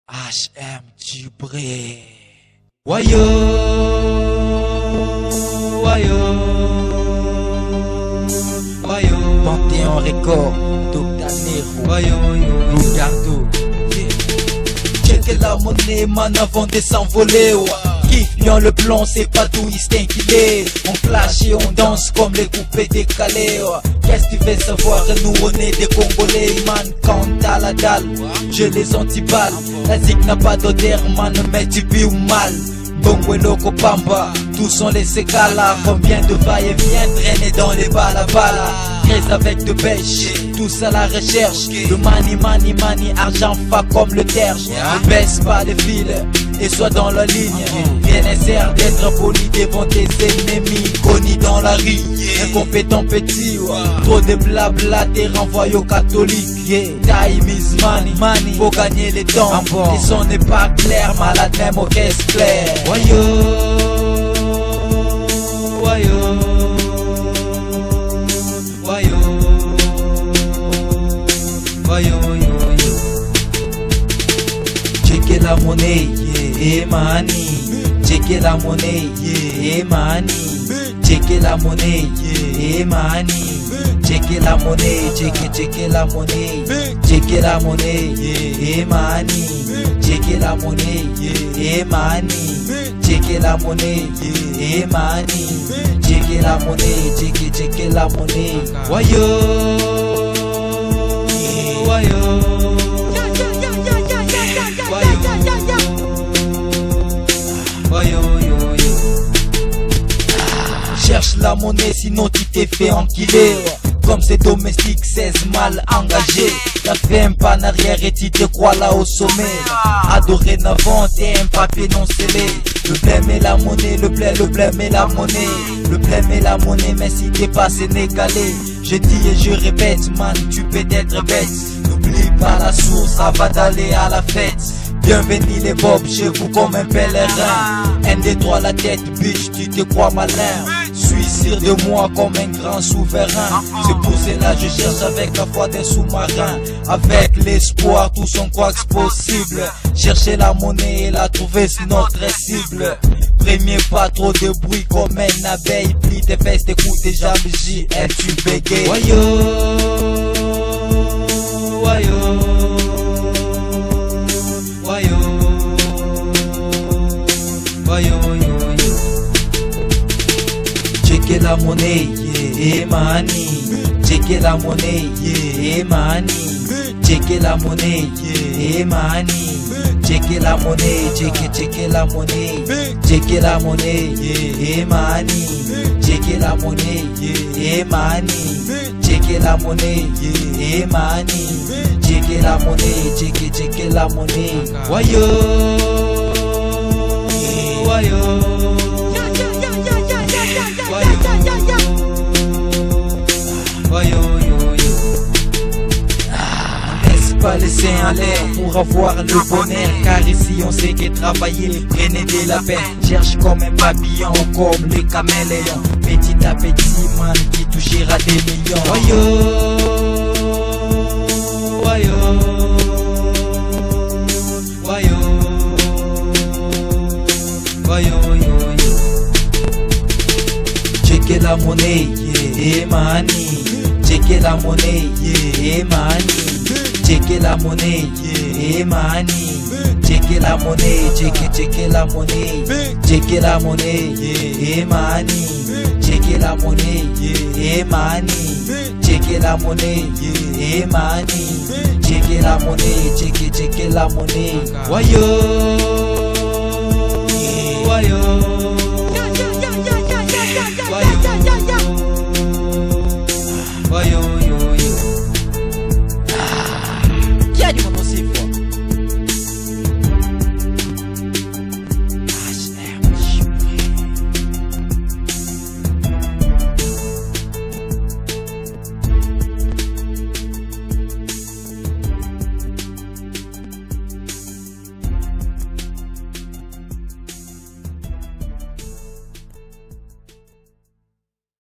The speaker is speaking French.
HM Dubré. Wayo, wayo, wayo. Panthéon Record, Dr Nero, wayo, Lugardo. Checker la monnaie, man, avant de s'envoler. Kiffe bien le plan, c'est pas tout distinct qu'il est. On flash et on danse comme les coupés décalés. Qu'est-ce que tu veux savoir, nous on est des Congolais. Man, quand t'as la dalle, je les anti-balles. La zig n'a pas d'odeur, man, mais tu vis ou mal. Bongo et Loco Pamba, tous sont les sécalas. Combien de va-et-vient traîner dans les balabala. 13 avec de pêche, tous à la recherche. Le money, argent fa comme le terge. Ne baisse pas les fils et sois dans la ligne. Rien ne sert d'être poli devant tes ennemis. Connu dans la rue, incompétent petit. Trop de blabla, t'es renvoyé aux catholiques. Time is money, faut gagner les temps. Les sons n'est pas clair, malade même au caisse claire. Wayo, wayo, wayo, wayo, yo. Checker la monnaie, yeah, money. Checker la monnaie, yeah, money. Checker la monnaie, yeah, money. Checker la monnaie, checker la monnaie. Checker la monnaie, yeah, money. Checker la monnaie, yeah, money. Checker la monnaie, yeah, money. Checker la monnaie, checker la monnaie. Wayo, wayo, wayo, yo, yo. Cherche la monnaie, sinon tu t'es fait enquiler. Comme c'est domestique, 16 mal engagé. T'as fait un pas en arrière et tu te crois là au sommet. Adoré n'avant, t'es un papier non scellé. Le blême et la monnaie, le blême et la monnaie. Le blême et la monnaie, mais si t'es pas sénégalais. Je dis et je répète, man, tu peux être bête. N'oublie pas la source avant d'aller à la fête. Bienvenue les bobs, chez vous comme un pèlerin. Un des trois la tête, bitch, tu te crois malin. Suis sûr de moi comme un grand souverain. C'est pour cela je cherche avec la foi d'un sous-marin. Avec l'espoir, tous on croit que c'est possible. Chercher la monnaie et la trouver, c'est notre cible. Premier pas trop de bruit comme une abeille. Plie tes fesses, t'écoutes tes jambes, J et tu bégayes. Wayo, wayo, wayo, wayo, yo, yo. Checker la monnaie, yeah, money. Checker la monnaie, yeah, money. Checker la monnaie, yeah, money. Checker la monnaie, checker la monnaie. Checker la monnaie, yeah, money. Checker la monnaie, yeah, money. Checker la monnaie, yeah, money. Checker la monnaie, checker la monnaie. Wayo, wayo, wayo, yo, yo. Laisse pas laisser en l'air pour avoir le bonheur. Car ici on sait que travailler prenez de la peine. Cherche comme un papillon ou comme les caméléons. Petit à petit man qui touchera des millions. Wayo, wayo, wayo, wayo, yo, yo. Checker la monnaie, yeah, money. Checker la monnaie, yeah, money. Checker la monnaie, yeah, money. Checker la monnaie, checker la monnaie. Checker la monnaie, yeah, money. Checker la monnaie, yeah, money. Checker la monnaie, yeah, money. Checker la monnaie, checker la monnaie. Wayo, wayo, wayo.